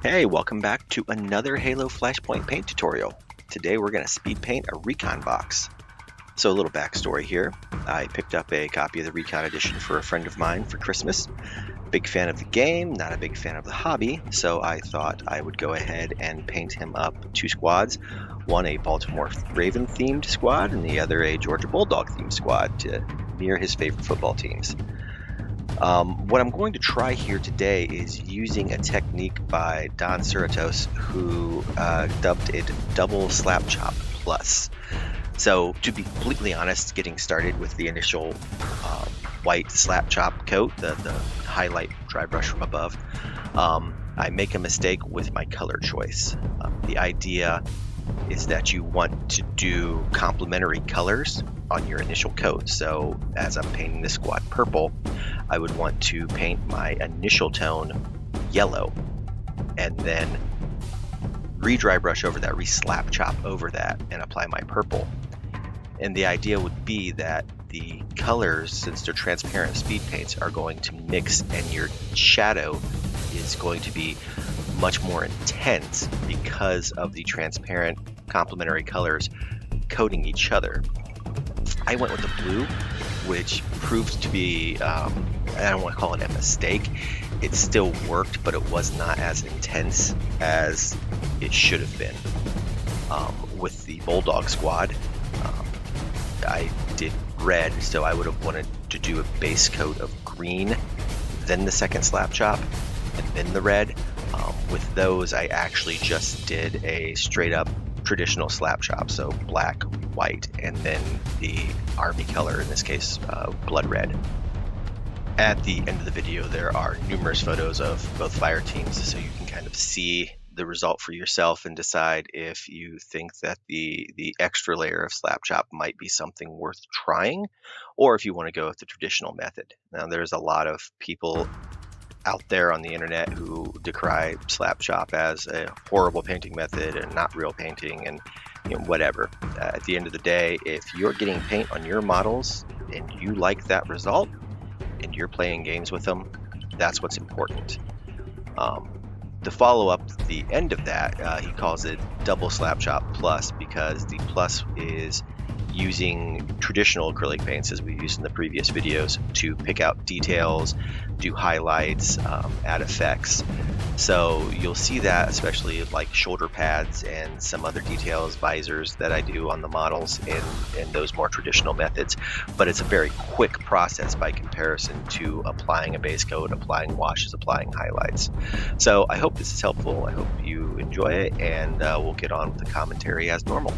Hey, welcome back to another Halo Flashpoint paint tutorial. Today we're going to speed paint a Recon Box. So a little backstory here. I picked up a copy of the Recon Edition for a friend of mine for Christmas. Big fan of the game, not a big fan of the hobby, so I thought I would go ahead and paint him up two squads. One a Baltimore Raven themed squad and the other a Georgia Bulldog themed squad to mirror his favorite football teams. What I'm going to try here today is using a technique by Don Suratos, who dubbed it Double Slap Chop Plus. So, to be completely honest, getting started with the initial white slap chop coat, the highlight dry brush from above, I make a mistake with my color choice. The idea is that you want to do complementary colors on your initial coat. So as I'm painting this squad purple, I would want to paint my initial tone yellow and then re-dry brush over that, re-slap chop over that, and apply my purple. And the idea would be that the colors, since they're transparent speed paints, are going to mix, and your shadow is going to be much more intense because of the transparent complementary colors coating each other. I went with the blue, which proved to be, I don't want to call it a mistake. It still worked, but it was not as intense as it should have been. With the Bulldog squad, I did red, so I would have wanted to do a base coat of green, then the second slap chop, and then the red. With those, I actually just did a straight up traditional slap chop, so black, white, and then the army color, in this case, blood red. At the end of the video, there are numerous photos of both fire teams, so you can kind of see the result for yourself and decide if you think that the extra layer of slap chop might be something worth trying, or if you want to go with the traditional method. Now, there's a lot of people out there on the internet who decry slap chop as a horrible painting method and not real painting and whatever. At the end of the day, if you're getting paint on your models and you like that result and you're playing games with them, that's what's important. To follow up the end of that, he calls it Double Slap Chop Plus because the plus is using traditional acrylic paints, as we used in the previous videos, to pick out details, do highlights, add effects. So you'll see that especially like shoulder pads and some other details, visors that I do on the models in those more traditional methods. But it's a very quick process by comparison to applying a base coat, applying washes, applying highlights. So I hope this is helpful. I hope you enjoy it, and we'll get on with the commentary as normal.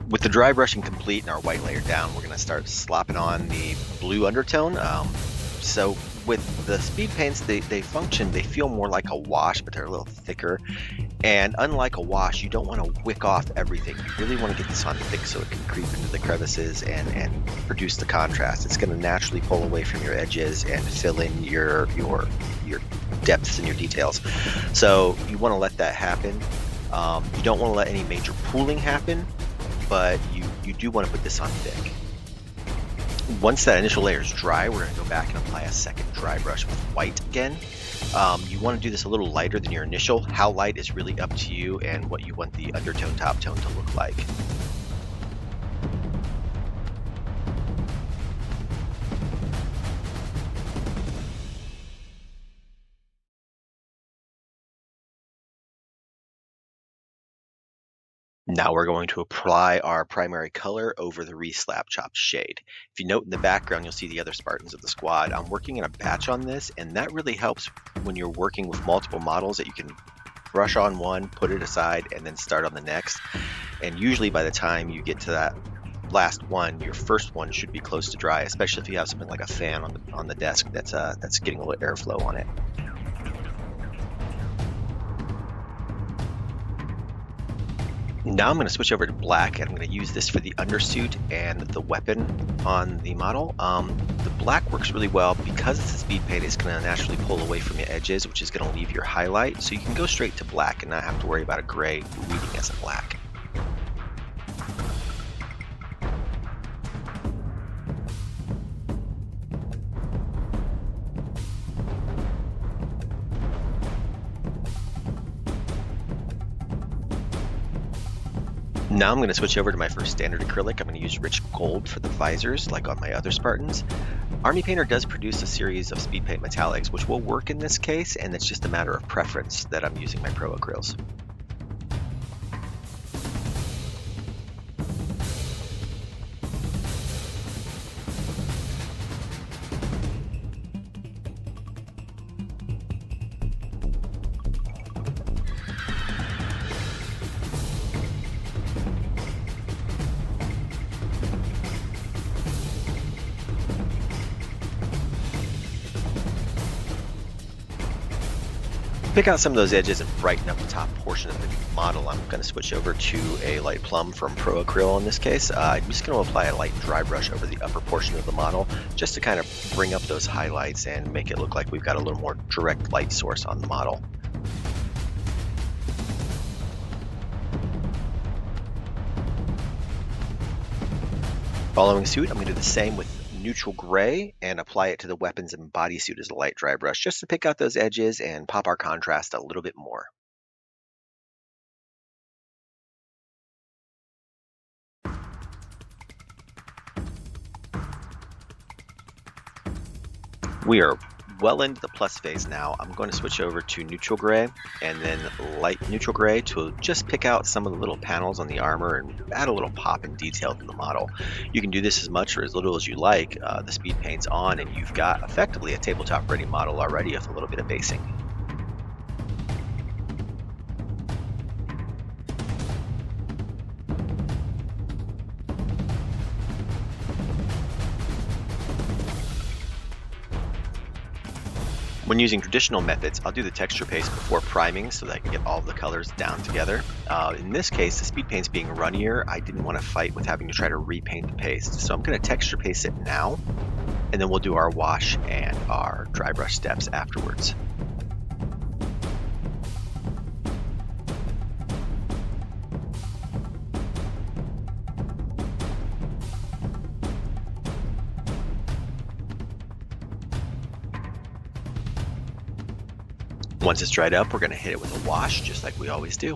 With the dry brushing complete and our white layer down, we're going to start slopping on the blue undertone. So with the speed paints, they function, they feel more like a wash, but they're a little thicker. And unlike a wash, you don't want to wick off everything. You really want to get this on thick so it can creep into the crevices and produce the contrast. It's going to naturally pull away from your edges and fill in your depths and your details. So you want to let that happen. You don't want to let any major pooling happen, but you do want to put this on thick. Once that initial layer is dry, we're going to go back and apply a second dry brush with white again. You want to do this a little lighter than your initial. How light is really up to you and what you want the undertone top tone to look like. Now we're going to apply our primary color over the re-slap chop shade. If you note in the background, you'll see the other Spartans of the squad. I'm working in a batch on this, and that really helps when you're working with multiple models that you can brush on one, put it aside, and then start on the next. And usually by the time you get to that last one, your first one should be close to dry, especially if you have something like a fan on the desk that's getting a little airflow on it. Now I'm going to switch over to black, and I'm going to use this for the undersuit and the weapon on the model. The black works really well because it's a speed paint. It's going to naturally pull away from your edges, which is going to leave your highlight. So you can go straight to black and not have to worry about a gray reading as a black. Now I'm going to switch over to my first standard acrylic. I'm going to use rich gold for the visors, like on my other Spartans. Army Painter does produce a series of speed paint metallics, which will work in this case, and it's just a matter of preference that I'm using my Pro Acryls. Pick out some of those edges and brighten up the top portion of the model. I'm going to switch over to a light plum from Pro Acryl in this case. I'm just going to apply a light dry brush over the upper portion of the model just to kind of bring up those highlights and make it look like we've got a little more direct light source on the model. Following suit, I'm going to do the same with neutral gray and apply it to the weapons and bodysuit as a light dry brush just to pick out those edges and pop our contrast a little bit more. We are well into the plus phase now. I'm going to switch over to neutral gray and then light neutral gray to just pick out some of the little panels on the armor and add a little pop and detail to the model. You can do this as much or as little as you like. The speed paint's on and you've got effectively a tabletop ready model already with a little bit of basing. When using traditional methods, I'll do the texture paste before priming so that I can get all the colors down together. In this case, the speed paint's being runnier. I didn't want to fight with having to try to repaint the paste. So I'm going to texture paste it now, and then we'll do our wash and our dry brush steps afterwards. Once it's dried up, we're going to hit it with a wash, just like we always do.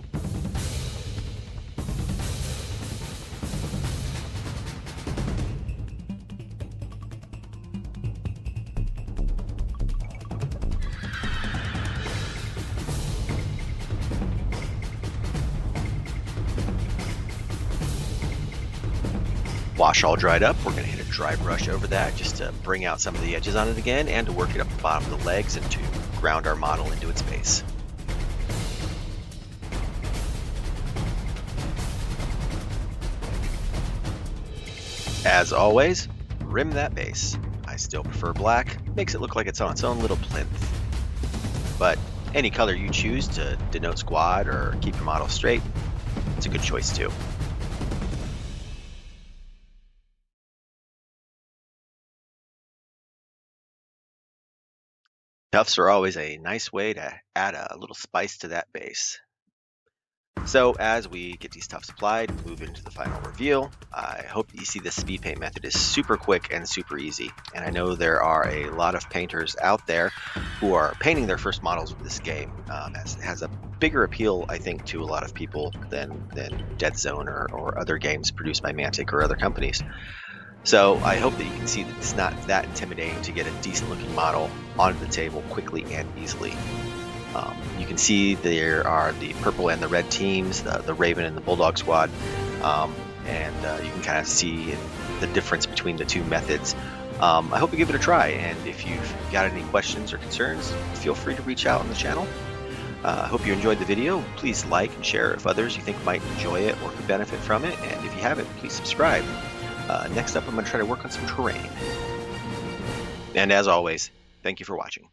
Wash all dried up, we're going to hit a dry brush over that just to bring out some of the edges on it again and to work it up the bottom of the legs and to ground our model into its base. As always, rim that base. I still prefer black, makes it look like it's on its own little plinth. But any color you choose to denote squad or keep your model straight, it's a good choice too. Tufts are always a nice way to add a little spice to that base. So as we get these tufts applied and move into the final reveal, I hope that you see this speed paint method is super quick and super easy. And I know there are a lot of painters out there who are painting their first models with this game. It has a bigger appeal, I think, to a lot of people than Dead Zone or other games produced by Mantic or other companies. So I hope that you can see that it's not that intimidating to get a decent looking model onto the table quickly and easily. You can see there are the purple and the red teams, the Raven and the Bulldog squad, and you can kind of see the difference between the two methods. I hope you give it a try, and if you've got any questions or concerns, feel free to reach out on the channel. I hope you enjoyed the video. Please like and share if others you think might enjoy it or could benefit from it, and if you haven't, please subscribe. Next up, I'm going to try to work on some terrain. And as always, thank you for watching.